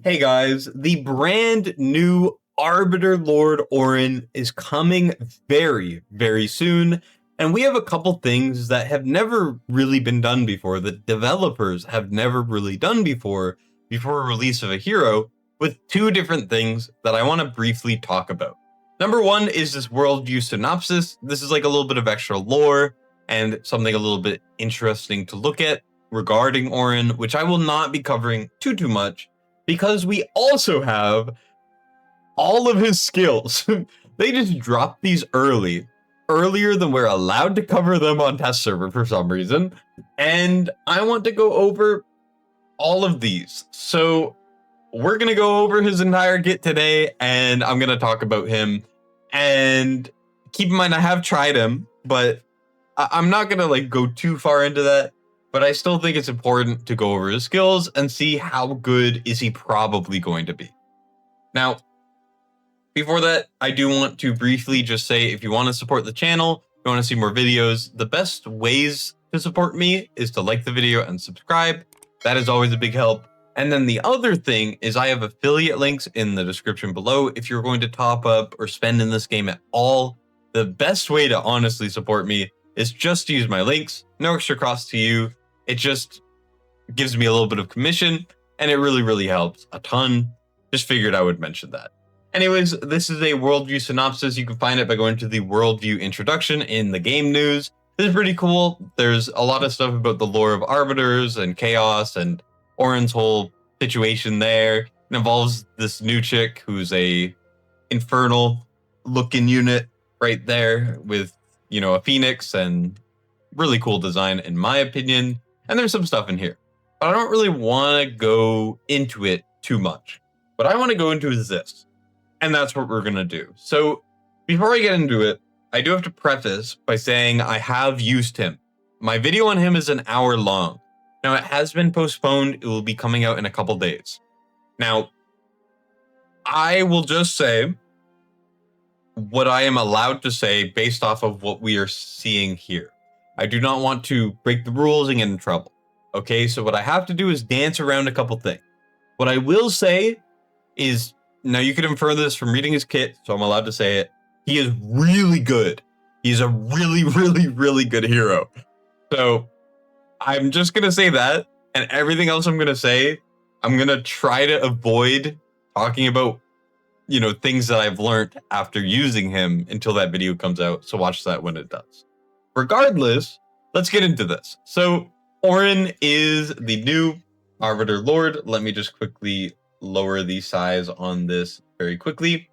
Hey guys, the brand new Arbiter Lord Orin is coming very, very soon. And we have a couple things that have never really been done before, that developers have never really done before a release of a hero, with two different things that I want to briefly talk about. Number one is this Worldview synopsis. This is like a little bit of extra lore and something a little bit interesting to look at regarding Orin, which I will not be covering too much, because we also have all of his skills. They just dropped these earlier than we're allowed to cover them on test server for some reason. And I want to go over all of these. So we're going to go over his entire kit today, and I'm going to talk about him. And keep in mind, I have tried him, but I'm not going to go too far into that. But I still think it's important to go over his skills and see how good is he probably going to be. Now, before that, I do want to briefly just say, if you want to support the channel, if you want to see more videos, the best ways to support me is to like the video and subscribe. That is always a big help. And then the other thing is I have affiliate links in the description below. If you're going to top up or spend in this game at all, the best way to honestly support me is just to use my links. No extra cost to you. It just gives me a little bit of commission, and it really helps a ton. Just figured I would mention that. Anyways, this is a Worldview synopsis. You can find it by going to the Worldview introduction in the game news. This is pretty cool. There's a lot of stuff about the lore of Arbiters and Chaos and Oren's whole situation there. It involves this new chick who's a infernal looking unit right there with, a phoenix, and really cool design in my opinion. And there's some stuff in here, but I don't really want to go into it too much. What I want to go into is this, and that's what we're going to do. So before I get into it, I do have to preface by saying I have used him. My video on him is an hour long. Now, it has been postponed. It will be coming out in a couple days. Now, I will just say what I am allowed to say based off of what we are seeing here. I do not want to break the rules and get in trouble. Okay, so what I have to do is dance around a couple things. What I will say is, now you can infer this from reading his kit, so I'm allowed to say it. He is really good. He's a really good hero. So I'm just going to say that, and everything else I'm going to say, I'm going to try to avoid talking about, things that I've learned after using him until that video comes out. So watch that when it does. Regardless, let's get into this. So Orin is the new Arbiter Lord. Let me just quickly lower the size on this very quickly.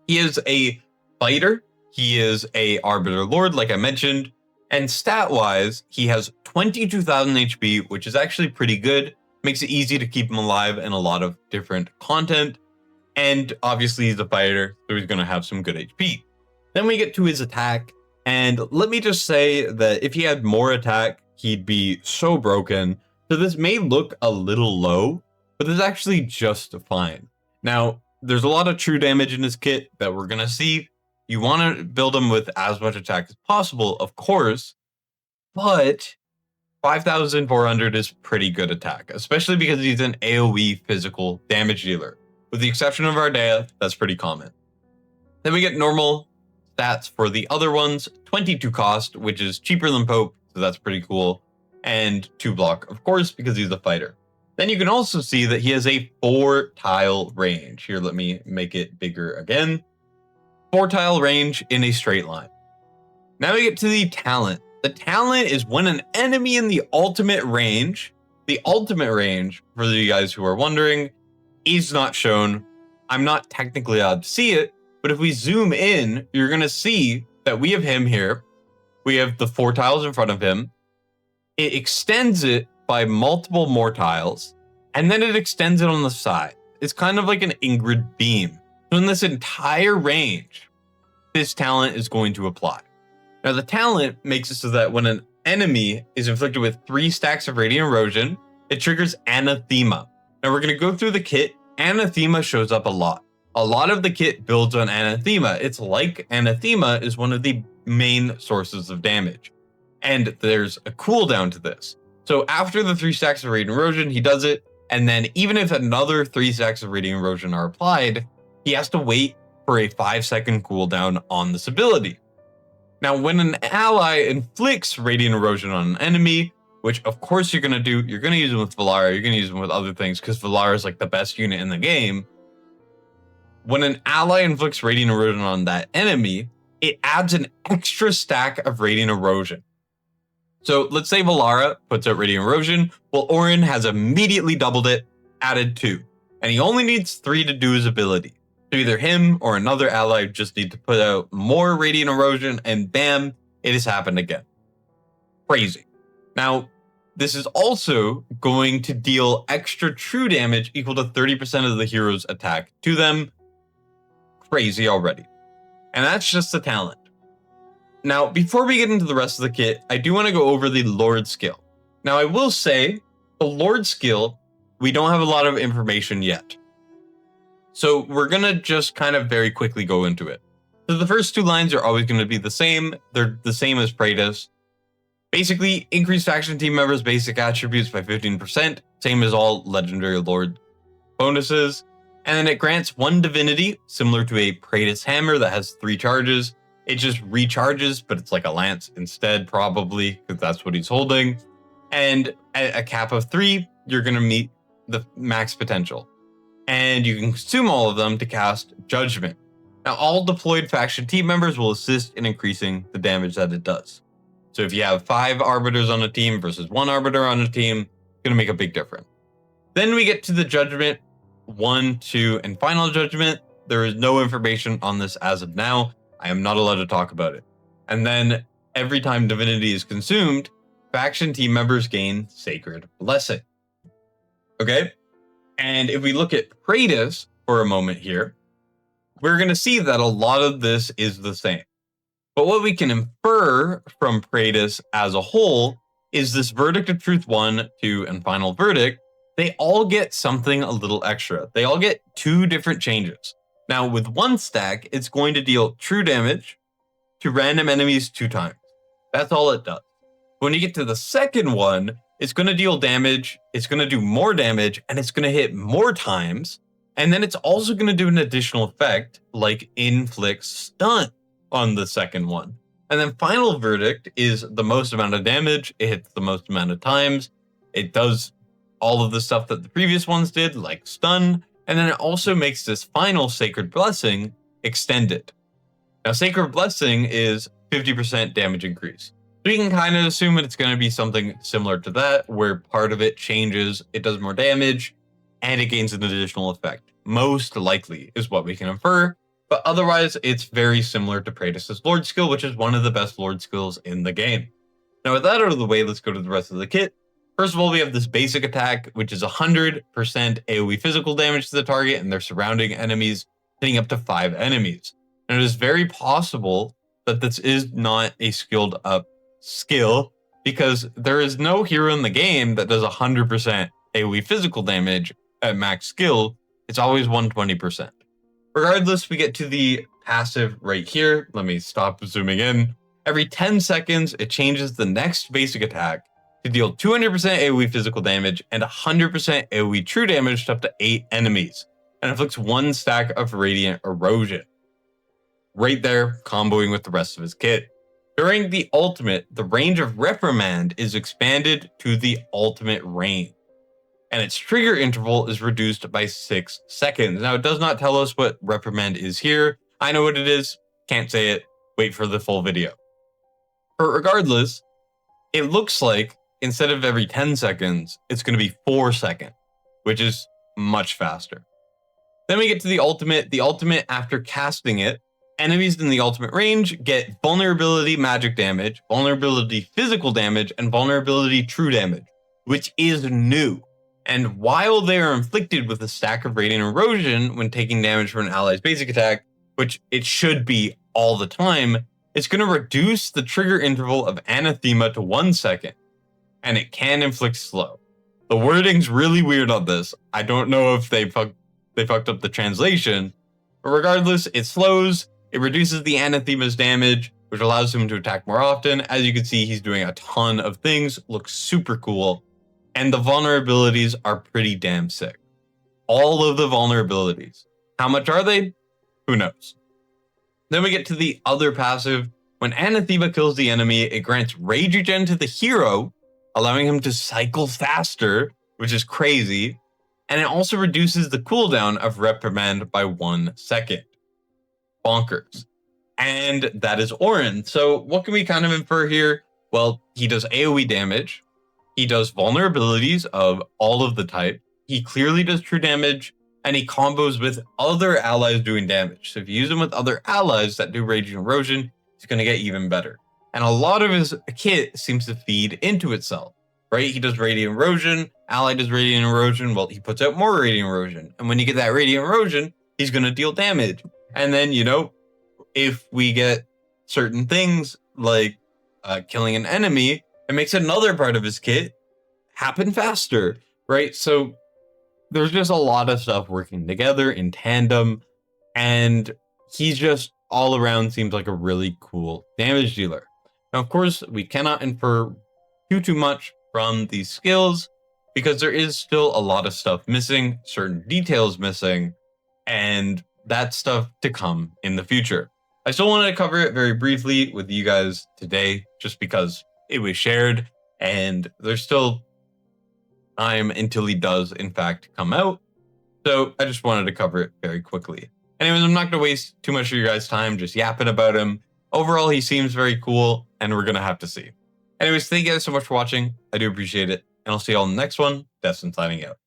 He is a fighter. He is a Arbiter Lord, like I mentioned. And stat-wise, he has 22,000 HP, which is actually pretty good. Makes it easy to keep him alive in a lot of different content. And obviously he's a fighter, so he's going to have some good HP. Then we get to his attack. And let me just say that if he had more attack, he'd be so broken. So this may look a little low, but this is actually just fine. Now, there's a lot of true damage in his kit that we're going to see. You want to build him with as much attack as possible, of course, but 5,400 is pretty good attack, especially because he's an AoE physical damage dealer. With the exception of Ardea, that's pretty common. Then we get normal stats for the other ones. 22 cost, which is cheaper than Pope, so that's pretty cool. And 2 block, of course, because he's a fighter. Then you can also see that he has a 4-tile range. Here, let me make it bigger again. 4-tile range in a straight line. Now we get to the talent. The talent is when an enemy in the ultimate range, for you guys who are wondering, is not shown. I'm not technically allowed to see it, but if we zoom in, you're going to see that we have him here. We have the 4 tiles in front of him. It extends it by multiple more tiles, and then it extends it on the side. It's kind of like an Ingrid beam. So in this entire range, this talent is going to apply. Now the talent makes it so that when an enemy is inflicted with 3 stacks of radiant erosion, it triggers Anathema. Now we're going to go through the kit. Anathema shows up a lot. A lot of the kit builds on Anathema. It's like Anathema is one of the main sources of damage. And there's a cooldown to this. So after the 3 stacks of radiant erosion, he does it. And then even if another 3 stacks of Radiant Erosion are applied, he has to wait for a 5-second cooldown on this ability. Now, when an ally inflicts Radiant Erosion on an enemy, which of course you're going to do, you're going to use them with Valara, you're going to use them with other things because Valara is like the best unit in the game. When an ally inflicts Radiant Erosion on that enemy, it adds an extra stack of Radiant Erosion. So let's say Valara puts out Radiant Erosion. Well, Orin has immediately doubled it, added 2. And he only needs 3 to do his ability. So either him or another ally just need to put out more Radiant Erosion and bam, it has happened again. Crazy. Now, this is also going to deal extra true damage equal to 30% of the hero's attack to them. Crazy already. And that's just the talent. Now, before we get into the rest of the kit, I do want to go over the Lord skill. Now, I will say, the Lord skill, we don't have a lot of information yet. So we're going to just kind of very quickly go into it. So the first 2 lines are always going to be the same. They're the same as Praetus. Basically, increase faction team members' basic attributes by 15%, same as all Legendary Lord bonuses. And then it grants 1 divinity, similar to a Praetus hammer that has 3 charges. It just recharges, but it's like a lance instead, probably, because that's what he's holding. And at a cap of 3, you're going to meet the max potential. And you can consume all of them to cast Judgment. Now, all deployed faction team members will assist in increasing the damage that it does. So if you have 5 Arbiters on a team versus 1 Arbiter on a team, it's going to make a big difference. Then we get to the Judgment 1, 2, and Final Judgment. There is no information on this as of now. I am not allowed to talk about it. And then every time Divinity is consumed, faction team members gain Sacred Blessing. Okay? And if we look at Praetus for a moment here, we're going to see that a lot of this is the same. But what we can infer from Praetus as a whole is this Verdict of Truth 1, 2, and Final Verdict. They all get something a little extra. They all get 2 different changes. Now, with 1 stack, it's going to deal true damage to random enemies 2 times. That's all it does. When you get to the second one, it's going to deal damage, it's going to do more damage, and it's going to hit more times. And then it's also going to do an additional effect, like inflict stun on the second one. And then Final Verdict is the most amount of damage, it hits the most amount of times, it does all of the stuff that the previous ones did, like stun, and then it also makes this final Sacred Blessing extended. Now, Sacred Blessing is 50% damage increase. So you can kind of assume that it's going to be something similar to that, where part of it changes, it does more damage, and it gains an additional effect. Most likely is what we can infer, but otherwise it's very similar to Praetus' Lord skill, which is one of the best Lord skills in the game. Now, with that out of the way, let's go to the rest of the kit. First of all, we have this basic attack, which is 100% AoE physical damage to the target and their surrounding enemies, hitting up to 5 enemies. And it is very possible that this is not a skilled up skill, because there is no hero in the game that does 100% AoE physical damage at max skill. It's always 120%. Regardless, we get to the passive right here. Let me stop zooming in. Every 10 seconds, it changes the next basic attack to deal 200% AoE physical damage and 100% AoE true damage to up to 8 enemies, and inflicts 1 stack of Radiant Erosion. Right there, comboing with the rest of his kit. During the ultimate, the range of Reprimand is expanded to the ultimate range, and its trigger interval is reduced by 6 seconds. Now, it does not tell us what Reprimand is here. I know what it is, can't say it, wait for the full video. But regardless, it looks like instead of every 10 seconds, it's going to be 4 seconds, which is much faster. Then we get to the ultimate. The ultimate, after casting it, enemies in the ultimate range get vulnerability magic damage, vulnerability physical damage, and vulnerability true damage, which is new. And while they are inflicted with a stack of Radiant Erosion when taking damage from an ally's basic attack, which it should be all the time, it's going to reduce the trigger interval of Anathema to 1 second, and it can inflict slow. The wording's really weird on this. I don't know if they fucked up the translation, but regardless, it slows, it reduces the Anathema's damage, which allows him to attack more often. As you can see, he's doing a ton of things, looks super cool, And the vulnerabilities are pretty damn sick. All of the vulnerabilities. How much are they? Who knows? Then we get to the other passive. When Anathema kills the enemy, it grants Rage Regen to the hero, allowing him to cycle faster, which is crazy. And it also reduces the cooldown of Reprimand by 1 second. Bonkers. And that is Orin. So what can we kind of infer here? Well, he does AoE damage. He does vulnerabilities of all of the type. He clearly does true damage, and he combos with other allies doing damage. So if you use him with other allies that do Rage and Erosion, he's going to get even better. And a lot of his kit seems to feed into itself, right? He does Radiant Erosion, ally does Radiant Erosion, well, he puts out more Radiant Erosion. And when you get that Radiant Erosion, he's going to deal damage. And then, you know, if we get certain things like killing an enemy, it makes another part of his kit happen faster, right? So there's just a lot of stuff working together in tandem, and he's just all around seems like a really cool damage dealer. Now, of course, we cannot infer too much from these skills because there is still a lot of stuff missing, certain details missing, and that stuff to come in the future. I still wanted to cover it very briefly with you guys today, just because it was shared, and there's still time until he does, in fact, come out. So I just wanted to cover it very quickly. Anyways, I'm not going to waste too much of your guys' time just yapping about him. Overall, he seems very cool, and we're going to have to see. Anyways, thank you guys so much for watching. I do appreciate it, and I'll see you all in the next one. Destined signing out.